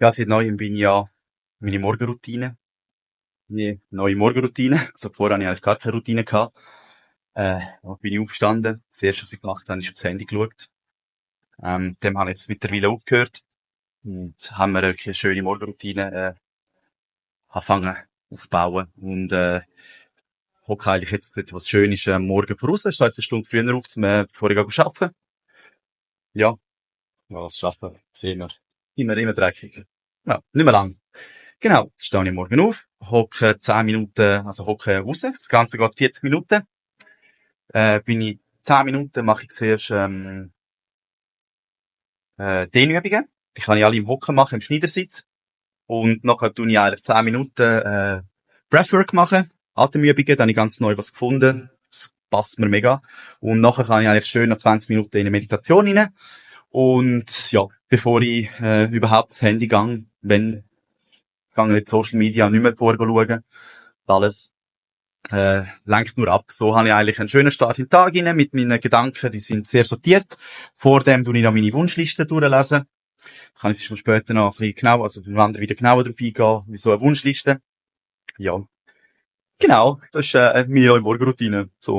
Ja, seit neuem bin ich ja meine Morgenroutine. Meine neue Morgenroutine. Also vorher hatte ich eigentlich gar keine Routine gehabt. Da bin ich aufgestanden. Das erste, was ich gemacht habe, ist aufs Handy geschaut. Dem habe ich jetzt mittlerweile aufgehört. Und haben wir wirklich eine schöne Morgenroutine, angefangen aufzubauen. Und, hocke eigentlich jetzt was schön ist, am Morgen voraus. Ich stehe jetzt eine Stunde früher auf, bevor ich arbeiten. Ja. Ja, das Arbeiten sehen wir. Immer dreckig. Ja, nicht mehr lang. Genau, stehe ich morgen auf, hocke 10 Minuten, also hocke raus, das Ganze geht 40 Minuten. Bin ich 10 Minuten, mache ich zuerst Dehnübungen. Die kann ich alle im Hocken machen, im Schneidersitz. Und nachher tue ich eigentlich 10 Minuten Breathwork machen, Atemübungen, da habe ich ganz neu was gefunden. Das passt mir mega. Und nachher kann ich eigentlich schön noch 20 Minuten in eine Meditation rein. Und ja, bevor ich überhaupt das Handy gehe, wenn gehe ich Social Media nicht mehr vorschauen. Alles lenkt nur ab. So habe ich eigentlich einen schönen Start in den Tag rein, mit meinen Gedanken, die sind sehr sortiert. Vor dem tue ich noch meine Wunschliste durchlesen. Das kann ich schon später noch ein bisschen genau, also wir werden wieder genauer darauf eingehen, wie so eine Wunschliste. Ja, genau, das ist meine neue Morgenroutine. So.